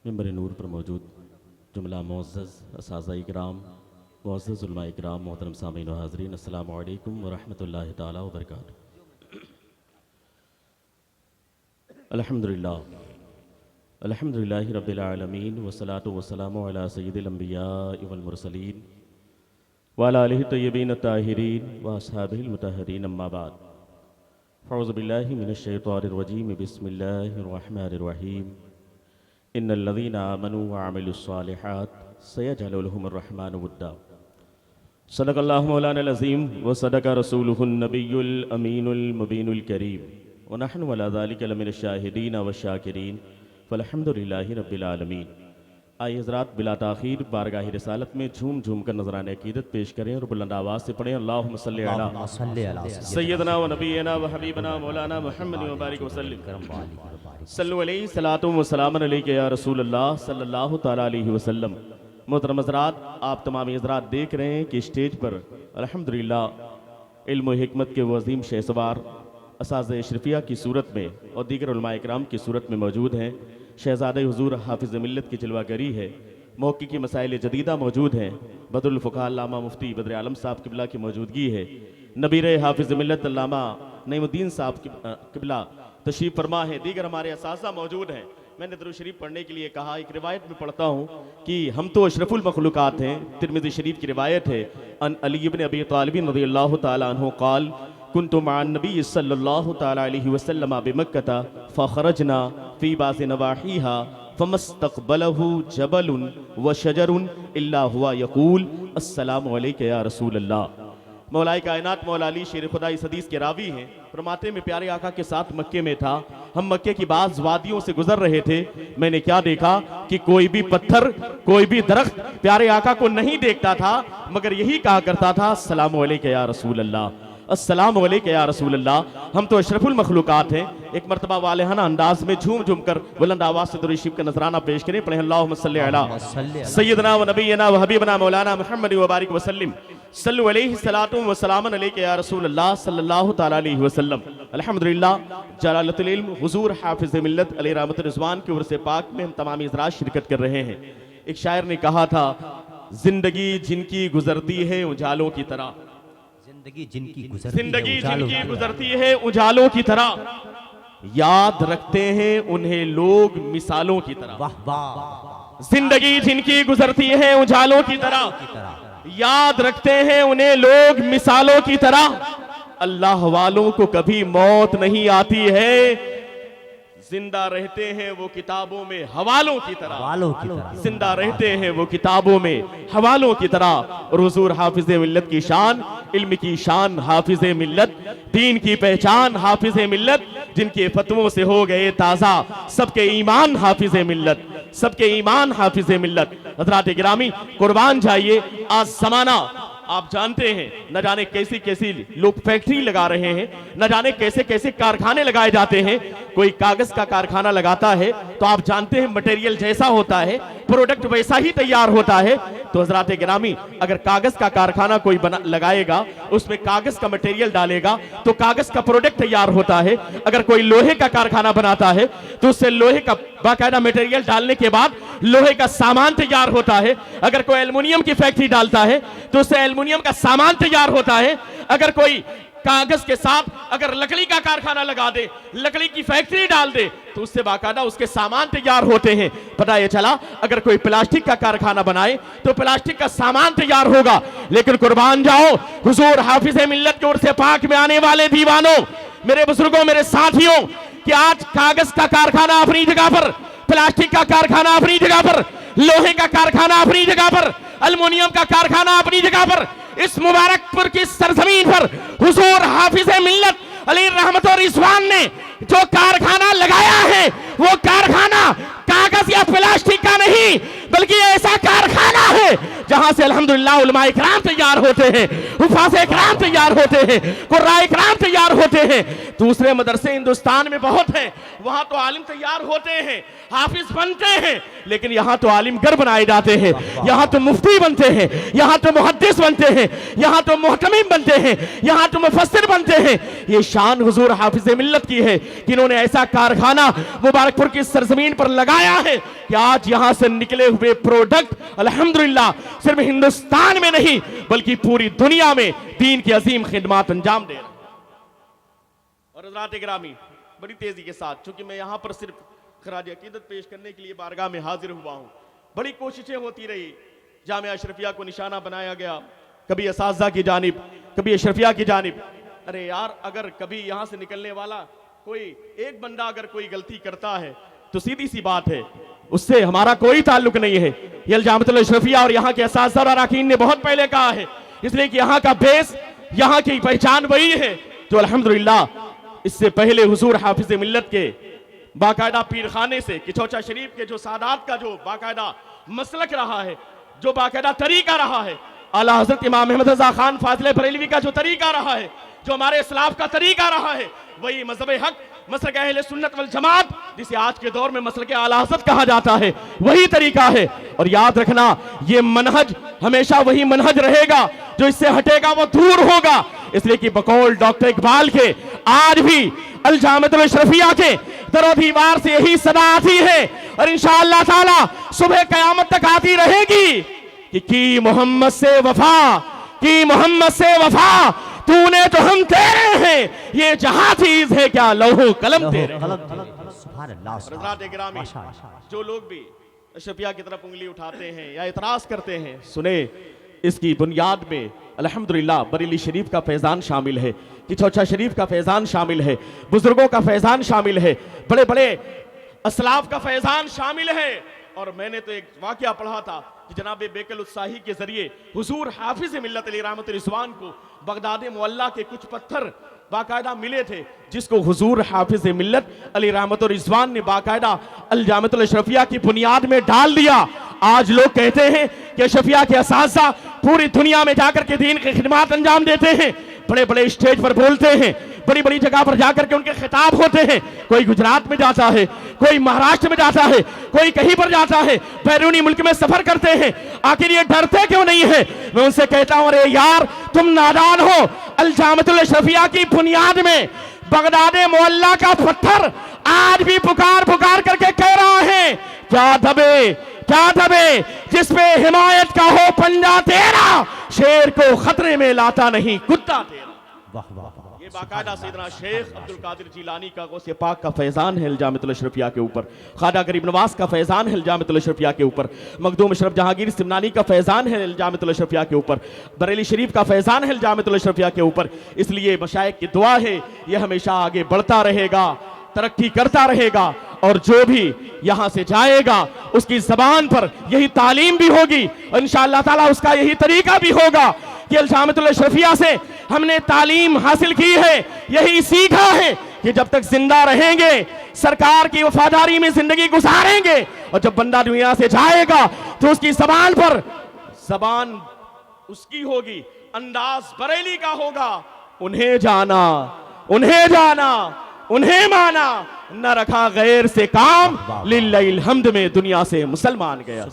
मिंबर नूर पर मौजूद जुमला मुअज़्ज़ज़ असातिज़ा इकराम, मुअज़्ज़ज़ उलमा इकराम, मोहतरम सामीन व हाज़रीन, अस्सलामु अलैकुम व रहमतुल्लाहि तआला व बरकातुहू। अल्हम्दुलिल्लाहि रब्बिल आलमीन वस्सलातु वस्सलामु अला सय्यिदिल अंबियाइ वल मुरसलीन व अला आलिहि तय्यबीन अत्ताहिरीन व अस्हाबिहिल मुतहहरीन, अम्मा बाद। फ़अऊज़ु बिल्लाहि मिनश शैतानिर रजीम, बिस्मिल्लाहिर रहमानिर रहीम। इन्नल्लज़ीना आमनू व अमिलुस्सालिहात सयजअलु लहुमुर रहमानु वुद्दा। सदक़ल्लाहु मौलाना अज़ीम व सदक़ रसूलुहुन नबियुल अमीनुल मुबीनुल करीम व नहनु अला ज़ालिका लमिनश शाहिदीन व शाकिरीन वल्हम्दुलिल्लाहि रब्बिल आलमीन। आइए हज़रात, बिला ताख़ीर बारगाह रिसालत में झूम झूम कर नज़रान अक़ीदत पेश करें और बुलंद आवाज़ से पढ़ें अल्लाहुम्मा सल्लि अला सय्यदना व नबीना व हबीबना मौलाना मुहम्मद व बारिक वसल्लिम सल्लु अलैहि सलातु व सलामुन अलैका या रसूल अल्लाह सल्लल्लाहु तआला अलैहि वसल्लम। मोहतरम हज़रात, आप तमाम हज़रात देख रहे हैं कि स्टेज पर अल्हम्दुलिल्लाह इल्म व हिकमत के वो अज़ीम शहसवार असातिज़ा अशरफिया की सूरत में और दीगर उलमा इकराम की सूरत में मौजूद हैं। शहज़ादे हुज़ूर हाफिज़ मिल्लत की जलवागरी है, मौक़ी की मसाइल जदीदा मौजूद हैं। बदरुल फ़ुक़हा अल्लामा मुफ्ती बद्र आलम साहब किबला की मौजूदगी है। नबीर हाफिज़ मिल्लत अल्लामा नईमुद्दीन साहब किबला तशरीफ़ फरमा है। दीगर हमारे असातिज़ा मौजूद हैं। मैंने दरूद शरीफ पढ़ने के लिए कहा, एक रिवायत में पढ़ता हूँ कि हम तो अशरफुल मखलूक़ात हैं। तिरमिज़ी शरीफ की रिवायत है, अन अली इब्न अबी तालिब रज़ियल्लाहु तआला अन्हु क़ाल कुन्तु मअन नबी सल्लल्लाहु तआला अलैहि वसल्लम बिमक्कता फ़ख़रजना फ़ी बाज़ि नवाहीहा फ़मस्तक़बलहु जबलुन व शजरुन इल्ला हुवा यक़ूल अस्सलामु अलैका या रसूल अल्लाह। मौलाए कायनात मौला अली शेर खुदा इस हदीस के रावी हैं। फरमाते में प्यारे आका के साथ मक्के में था, हम मक्के की बाज़ वादियों से गुजर रहे थे। मैंने क्या देखा कि कोई भी पत्थर, कोई भी दरख्त प्यारे आका को नहीं देखता था, मगर यही कहा करता था अस्सलामु अलैका या रसूल अल्लाह, अस्सलामु अलैका या रसूल अल्लाह। हम तो अशरफुल मखलूक़ात हैं। एक मरतबा वालेहाना अंदाज में झूम झूम कर बुलंद आवाज़ से दुरूद शरीफ का नजराना पेश करें। पढ़ें अल्लाहुम्मा सल्लि अला सय्यदना व नबीना व हबीबना मौलाना मुहम्मद व बारिक वसल्लिम सल्लु अलैहि सलातु व सलामुन अलैका या रसूल अल्लाह सल्लल्लाहु तआला अलैहि वसल्लम। अल्हम्दुलिल्लाह जलालतुल इल्म हुजूर हाफिज़ मिल्लत अलैहि रहमतुर रिज़वान के उर्स पाक में हम तमाम हज़रात शिरकत कर रहे हैं। एक शायर ने कहा था, जिंदगी जिनकी गुजरती है उजालों की तरह, जिंदगी जिनकी गुजरती है उजालों की तरह, याद रखते हैं उन्हें लोग मिसालों की तरह। जिंदगी जिनकी गुजरती है उजालों की तरह, याद रखते हैं उन्हें लोग मिसालों की तरह। अल्लाह वालों को कभी मौत नहीं आती है, जिंदा रहते हैं वो किताबों में हवालों की तरह। जिंदा रहते हैं वो किताबों में हवालों की तरह। और हुजूर हाफिज़े मिल्लत की शान, इल्म की शान हाफिज़े मिल्लत, दीन की पहचान हाफिज़े मिल्लत, जिनके फतवों से हो गए ताज़ा सबके ईमान हाफिज़े मिल्लत, सबके ईमान हाफिज़े मिल्लत। हज़रात गिरामी कुर्बान जाइए, आज ज़माना आप जानते हैं न जाने कैसी कैसी लोग फैक्ट्री लगा रहे हैं, न जाने कैसे कैसे कारखाने लगाए जाते हैं। कोई कागज का कारखाना लगाता है तो आप जानते हैं मटेरियल जैसा होता है, प्रोडक्ट वैसा ही तैयार होता है। तो हज़रात गिरामी, अगर कागज का कारखाना कोई लगाएगा, उसमें कागज का मटेरियल डालेगा तो कागज का प्रोडक्ट तैयार होता है। अगर कोई लोहे का कारखाना बनाता है तो उससे लोहे का बाकायदा मटेरियल डालने के बाद लोहे का सामान तैयार होता है। अगर कोई एल्युमिनियम की फैक्ट्री डालता है तो उससे एल्युमिनियम का सामान तैयार होता है। अगर कोई कागज के साथ अगर लकड़ी का कारखाना लगा दे, लकड़ी की फैक्ट्री डाल दे, तो उससे बाकायदा उसके सामान तैयार होते हैं। पता ये चला अगर कोई प्लास्टिक का कारखाना बनाए तो प्लास्टिक का सामान तैयार होगा। लेकिन कुर्बान जाओ हुजूर हाफिज़े मिल्लत के उर्स पाक में आने वाले दीवानों, मेरे बुजुर्गों, मेरे साथियों, कि आज कागज का कारखाना अपनी जगह पर, प्लास्टिक का कारखाना अपनी जगह पर, लोहे का कारखाना अपनी जगह पर, अल्युमिनियम का कारखाना अपनी जगह पर, इस मुबारकपुर की सरजमीन पर हुजूर हाफिज़े मिल्लत अलैहि रहमत और रिज़वान ने जो कारखाना लगाया है, वो कारखाना कागज या प्लास्टिक का नहीं, बल्कि ऐसा कारखाना है जहां से अल्हम्दुलिल्लाह उलमा इकराम तैयार होते हैं, हुफाज़ इकराम तैयार होते हैं, कुर्रा इकराम तैयार होते हैं। दूसरे मदरसे हिंदुस्तान में बहुत हैं, वहां तो आलिम तैयार होते हैं, हाफिज बनते हैं, लेकिन यहां तो आलिमगर बनाए जाते हैं, यहां तो मुफ्ती बनते हैं, यहां तो मुहद्दिस बनते हैं, यहां तो मुहतमिम बनते हैं, यहां तो मुफस्सिर बनते हैं। ये शान हुजूर हाफिज मिल्लत की है कि इन्होंने ऐसा कारखाना मुबारकपुर की सरजमीन पर लगाया है कि आज यहां से निकले हुए प्रोडक्ट अल्हम्दुलिल्लाह सिर्फ हिंदुस्तान में नहीं बल्कि पूरी दुनिया में दीन की अजीम खिदमत अंजाम दे रहे हैं। और हज़रात गिरामी, बड़ी तेजी के साथ, चूंकि मैं यहां पर सिर्फ खराज अकीदत पेश करने के लिए बारगाह में हाजिर हुआ हूं, बड़ी कोशिशें होती रही, जामिया अशरफिया को निशाना बनाया गया, कभी असातिज़ा की जानिब, कभी अशरफिया की जानिब। अरे यार, अगर कभी यहां से निकलने वाला कोई एक बंदा अगर कोई गलती करता है तो सीधी सी बात है उससे हमारा कोई ताल्लुक नहीं है। ये अल-जामिअतुल अशरफिया और यहाँ के असातिज़ा और अरकान ने बहुत पहले कहा है, इसलिए कि यहाँ का बेस, यहाँ की पहचान वही है जो अल्हम्दुलिल्लाह इससे पहले हुजूर हाफिज मिल्लत के बाकायदा पीरखाने से किचौचा शरीफ के जो सादात का जो बाकायदा मसलक रहा है, जो बाकायदा तरीका रहा है, आला हज़रत इमाम अहमद रज़ा खान फाज़िल बरेलवी का जो तरीका रहा है, जो हमारे इस्लाफ का तरीका रहा है, वही मज़हब हक मसलक अहले सुन्नत वल जमात, जिसे आज के दौर में मसलक आला हज़रत कहा जाता है, वही तरीका है। और याद रखना, ये मनहज हमेशा वही मनहज रहेगा, जो इससे हटेगा वो दूर होगा। इसलिए कि बकौल डॉक्टर इकबाल के आज भी अल-जामिअतुल अशरफिया के दरो दीवार से यही सदा आती है और इंशाअल्लाह ताला सुबह क़यामत तक आती रहेगी कि की मोहम्मद से वफा, की मोहम्मद से वफा, तूने तो हम तेरे हैं, ये जहां चीज है क्या लौह कलम तेरे। जो लोग भी अशरफिया की तरफ उंगली उठाते हैं या इतराज करते हैं, सुने, इसकी बुनियाद में अल्हम्दुलिल्लाह बरेली शरीफ का फैज़ान शामिल है, किचौचा शरीफ का फैज़ान शामिल है, बुजुर्गों का फैज़ान शामिल है, बड़े बड़े असलाफ का फैज़ान शामिल है। और मैंने तो एक वाकया पढ़ा था कि जनाब बेकल उत्साही के जरिए हुजूर हाफिज मिल्लत अली रहमत रिज़वान को बगदाद मुअल्ला के कुछ पत्थर बाकायदा मिले थे, जिसको हुजूर हाफिज मिल्लत अली रहमत रिज़वान ने बाकायदा अल-जामिअतुल अशरफिया की बुनियाद में डाल दिया। आज लोग कहते हैं कि अशरफिया के असातिज़ा पूरी दुनिया में जाकर के दीन की खिदमत अंजाम देते हैं, बड़े बड़े स्टेज पर बोलते हैं, बड़ी बड़ी जगह पर जाकर के उनके खिताब होते हैं। कोई गुजरात में जाता है, कोई महाराष्ट्र में जाता है, कोई कहीं पर जाता है, बैरूनी मुल्क में सफर करते हैं। आखिर ये डरते क्यों नहीं है? मैं उनसे कहता हूं, अरे यार, तुम नादान हो। अल-जामिअतुल अशरफिया की बुनियाद में बगदाद मुअल्ला का पत्थर आज भी पुकार पुकार करके कह रहा है, क्या दबे, क्या दबे, जिसपे हिमायत का हो पंजा तेरा, शेर को खतरे में लाता नहीं कुत्ता तेरा। वाह वाह, ये बाकायदा सैयदना शेख अब्दुल कादिर जिलानी का गौसे पाक का फैज़ान है अल-जामिअतुल अशरफिया के ऊपर, ख्वाजा गरीब नवाज का फैज़ान है अल-जामिअतुल अशरफिया के ऊपर, मखदूम अशरफ जहांगीर सिमनानी का फैज़ान है अल-जामिअतुल अशरफिया के ऊपर, बरेली शरीफ का फैज़ान है अल-जामिअतुल अशरफिया के ऊपर। इसलिए मशाइख की दुआ है, ये हमेशा आगे बढ़ता रहेगा, तरक्की करता रहेगा, और जो भी यहां से जाएगा उसकी जबान पर यही तालीम भी होगी, इंशाअल्लाह ताला उसका यही तरीका भी होगा कि अल-जामिअतुल अशरफिया से हमने तालीम हासिल की है, यही सीखा है कि जब तक जिंदा रहेंगे सरकार की वफादारी में जिंदगी गुजारेंगे, और जब बंदा दुनिया से जाएगा तो उसकी जबान पर, जबान उसकी होगी, अंदाज बरेली का होगा, उन्हें जाना, उन्हें जाना, उन्हें माना, न रखा गैर से काम, लिल्लाहिल हम्द में दुनिया से मुसलमान गया।